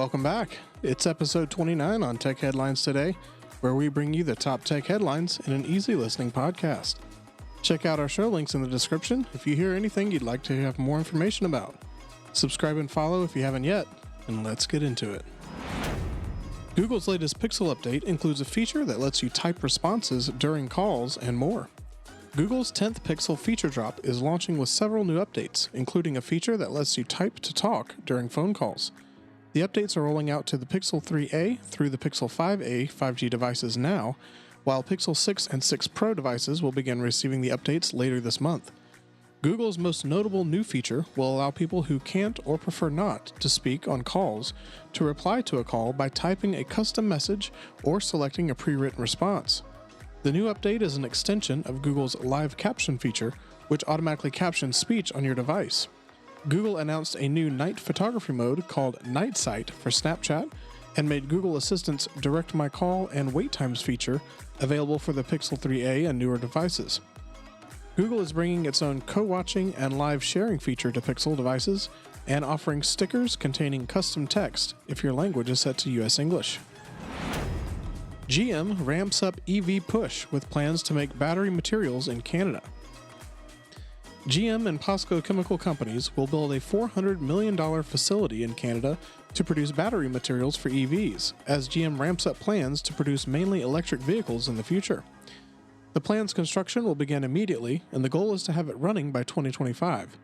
Welcome back. It's episode 29 on Tech Headlines Today, where we bring you the top tech headlines in an easy listening podcast. Check out our show links in the description if you hear anything you'd like to have more information about. Subscribe and follow if you haven't yet, and let's get into it. Google's latest Pixel update includes a feature that lets you type responses during calls and more. Google's 10th Pixel feature drop is launching with several new updates, including a feature that lets you type to talk during phone calls. The updates are rolling out to the Pixel 3a through the Pixel 5a 5G devices now, while Pixel 6 and 6 Pro devices will begin receiving the updates later this month. Google's most notable new feature will allow people who can't or prefer not to speak on calls to reply to a call by typing a custom message or selecting a pre-written response. The new update is an extension of Google's live caption feature, which automatically captions speech on your device. Google announced a new night photography mode called Night Sight for Snapchat and made Google Assistant's Direct My Call and Wait Times feature available for the Pixel 3a and newer devices. Google is bringing its own co-watching and live sharing feature to Pixel devices and offering stickers containing custom text if your language is set to US English. GM ramps up EV push with plans to make battery materials in Canada. GM and POSCO chemical companies will build a $400 million facility in Canada to produce battery materials for EVs, as GM ramps up plans to produce mainly electric vehicles in the future. The plant's construction will begin immediately, and the goal is to have it running by 2025.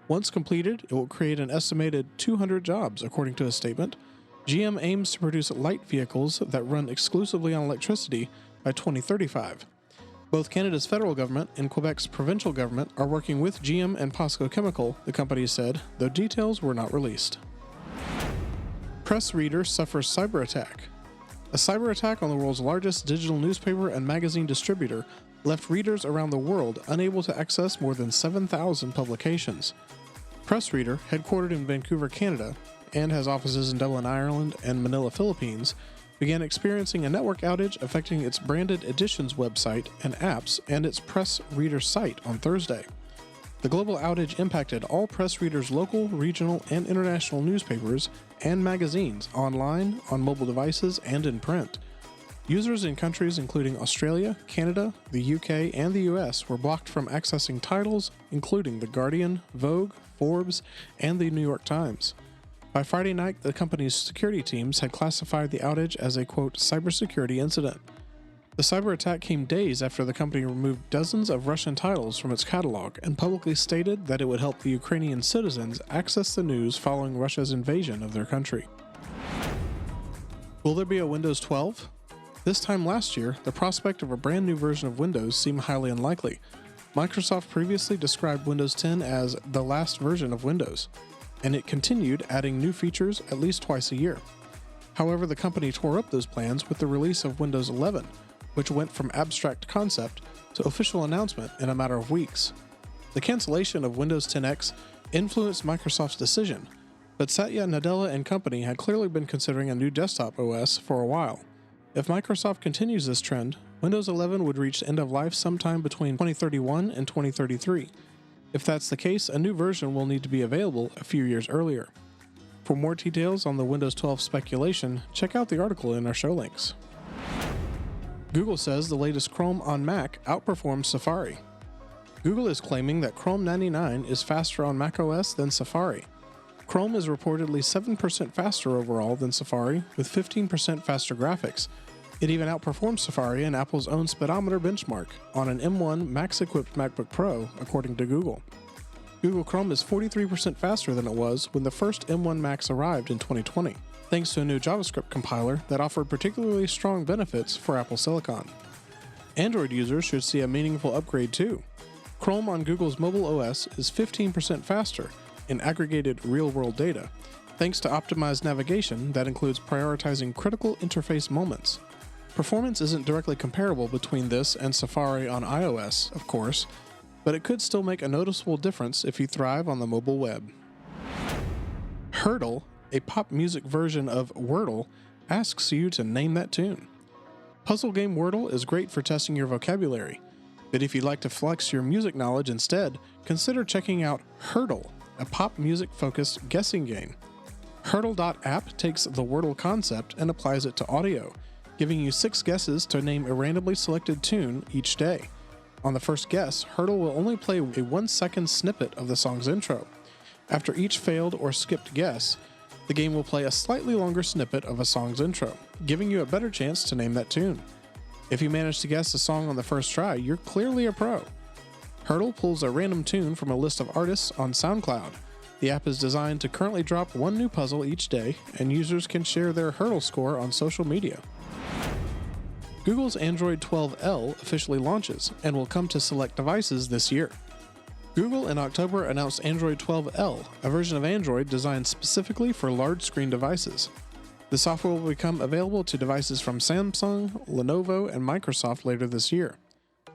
Once completed, it will create an estimated 200 jobs, according to a statement. GM aims to produce light vehicles that run exclusively on electricity by 2035. Both Canada's federal government and Quebec's provincial government are working with GM and POSCO Chemical, the company said, though details were not released. PressReader suffers cyber attack. A cyber attack on the world's largest digital newspaper and magazine distributor left readers around the world unable to access more than 7,000 publications. PressReader, headquartered in Vancouver, Canada, and has offices in Dublin, Ireland, and Manila, Philippines, began experiencing a network outage affecting its branded editions website and apps and its PressReader site on Thursday. The global outage impacted all PressReader's local, regional, and international newspapers and magazines online, on mobile devices, and in print. Users in countries including Australia, Canada, the UK, and the US were blocked from accessing titles including The Guardian, Vogue, Forbes, and the New York Times. By Friday night, the company's security teams had classified the outage as a, quote, cybersecurity incident. The cyber attack came days after the company removed dozens of Russian titles from its catalog and publicly stated that it would help the Ukrainian citizens access the news following Russia's invasion of their country. Will there be a Windows 12? This time last year, the prospect of a brand new version of Windows seemed highly unlikely. Microsoft previously described Windows 10 as the last version of Windows, and it continued adding new features at least twice a year. However, the company tore up those plans with the release of Windows 11, which went from abstract concept to official announcement in a matter of weeks. The cancellation of Windows 10X influenced Microsoft's decision, but Satya Nadella and company had clearly been considering a new desktop OS for a while. If Microsoft continues this trend, Windows 11 would reach end of life sometime between 2031 and 2033. If that's the case, a new version will need to be available a few years earlier. For more details on the Windows 12 speculation, check out the article in our show links. Google says the latest Chrome on Mac outperforms Safari. Google is claiming that Chrome 99 is faster on macOS than Safari. Chrome is reportedly 7% faster overall than Safari, with 15% faster graphics. It even outperforms Safari in Apple's own speedometer benchmark on an M1 Max-equipped MacBook Pro, according to Google. Google Chrome is 43% faster than it was when the first M1 Max arrived in 2020, thanks to a new JavaScript compiler that offered particularly strong benefits for Apple Silicon. Android users should see a meaningful upgrade too. Chrome on Google's mobile OS is 15% faster in aggregated real-world data, thanks to optimized navigation that includes prioritizing critical interface moments. Performance isn't directly comparable between this and Safari on iOS, of course, but it could still make a noticeable difference if you thrive on the mobile web. Heardle, a pop music version of Wordle, asks you to name that tune. Puzzle game Wordle is great for testing your vocabulary, but if you'd like to flex your music knowledge instead, consider checking out Heardle, a pop music-focused guessing game. Heardle.app takes the Wordle concept and applies it to audio, giving you 6 guesses to name a randomly selected tune each day. On the first guess, Heardle will only play a 1-second snippet of the song's intro. After each failed or skipped guess, the game will play a slightly longer snippet of a song's intro, giving you a better chance to name that tune. If you manage to guess a song on the first try, you're clearly a pro. Heardle pulls a random tune from a list of artists on SoundCloud. The app is designed to currently drop one new puzzle each day, and users can share their Heardle score on social media. Google's Android 12L officially launches and will come to select devices this year. Google in October announced Android 12L, a version of Android designed specifically for large-screen devices. The software will become available to devices from Samsung, Lenovo, and Microsoft later this year.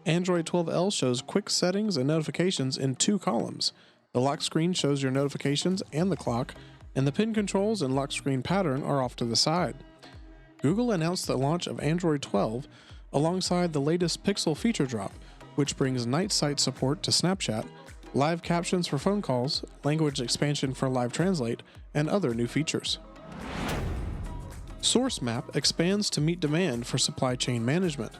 Android 12L shows quick settings and notifications in 2 columns. The lock screen shows your notifications and the clock, and the pin controls and lock screen pattern are off to the side. Google announced the launch of Android 12 alongside the latest Pixel feature drop, which brings night sight support to Snapchat, live captions for phone calls, language expansion for Live Translate, and other new features. SourceMap expands to meet demand for supply chain management.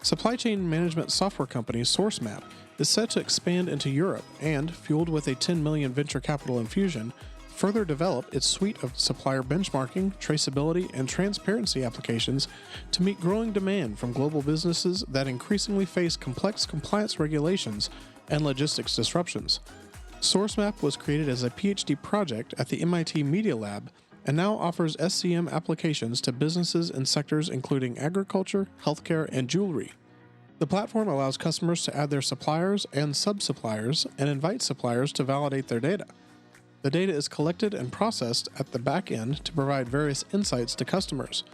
Supply chain management software company SourceMap is set to expand into Europe and, fueled with a $10 million venture capital infusion, further develop its suite of supplier benchmarking, traceability, and transparency applications to meet growing demand from global businesses that increasingly face complex compliance regulations and logistics disruptions. SourceMap was created as a PhD project at the MIT Media Lab and now offers SCM applications to businesses in sectors including agriculture, healthcare, and jewelry. The platform allows customers to add their suppliers and sub-suppliers and invite suppliers to validate their data. The data is collected and processed at the back end to provide various insights to customers.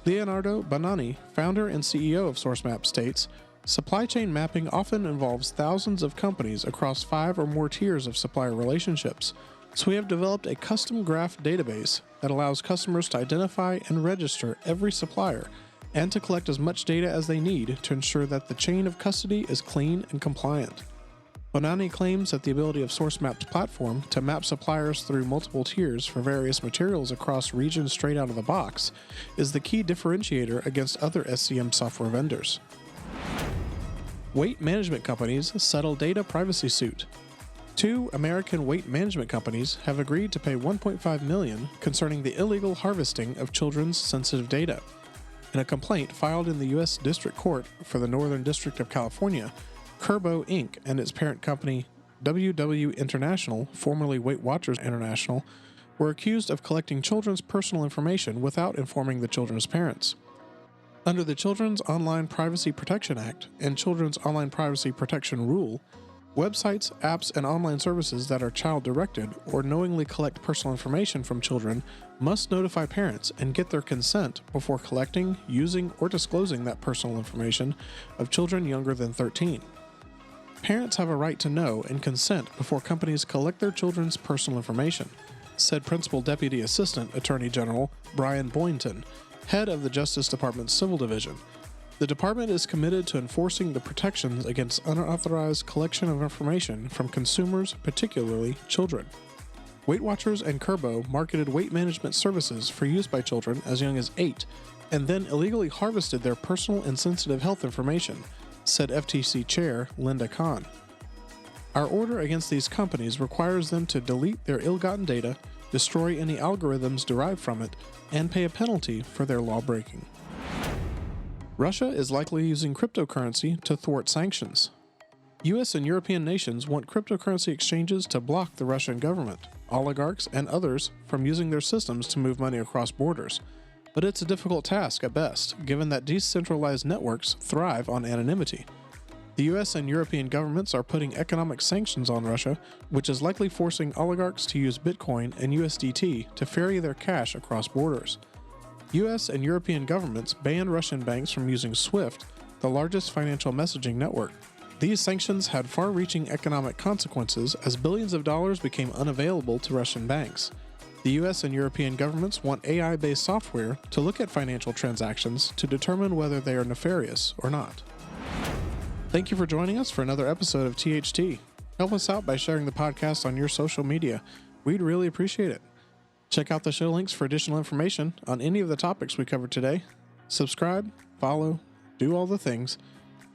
Leonardo Bonanni, founder and CEO of SourceMap, states, "Supply chain mapping often involves thousands of companies across 5 or more tiers of supplier relationships. So we have developed a custom graph database that allows customers to identify and register every supplier and to collect as much data as they need to ensure that the chain of custody is clean and compliant." Bonanni claims that the ability of SourceMap's platform to map suppliers through multiple tiers for various materials across regions straight out of the box is the key differentiator against other SCM software vendors. Weight management companies settle data privacy suit. 2 American weight management companies have agreed to pay $1.5 million concerning the illegal harvesting of children's sensitive data. In a complaint filed in the U.S. District Court for the Northern District of California, Curbo Inc. and its parent company WW International, formerly Weight Watchers International, were accused of collecting children's personal information without informing the children's parents. Under the Children's Online Privacy Protection Act and Children's Online Privacy Protection Rule, websites, apps, and online services that are child-directed or knowingly collect personal information from children must notify parents and get their consent before collecting, using, or disclosing that personal information of children younger than 13. Parents have a right to know and consent before companies collect their children's personal information, said Principal Deputy Assistant Attorney General Brian Boynton, head of the Justice Department's Civil Division. The department is committed to enforcing the protections against unauthorized collection of information from consumers, particularly children. Weight Watchers and Curbo marketed weight management services for use by children as young as 8, and then illegally harvested their personal and sensitive health information, said FTC Chair Linda Kahn. Our order against these companies requires them to delete their ill-gotten data, destroy any algorithms derived from it, and pay a penalty for their law-breaking. Russia is likely using cryptocurrency to thwart sanctions. US and European nations want cryptocurrency exchanges to block the Russian government, oligarchs, and others from using their systems to move money across borders. But it's a difficult task at best, given that decentralized networks thrive on anonymity. The US and European governments are putting economic sanctions on Russia, which is likely forcing oligarchs to use Bitcoin and USDT to ferry their cash across borders. US and European governments banned Russian banks from using SWIFT, the largest financial messaging network. These sanctions had far-reaching economic consequences as billions of dollars became unavailable to Russian banks. The US and European governments want AI-based software to look at financial transactions to determine whether they are nefarious or not. Thank you for joining us for another episode of THT. Help us out by sharing the podcast on your social media. We'd really appreciate it. Check out the show links for additional information on any of the topics we covered today. Subscribe, follow, do all the things,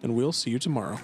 and we'll see you tomorrow.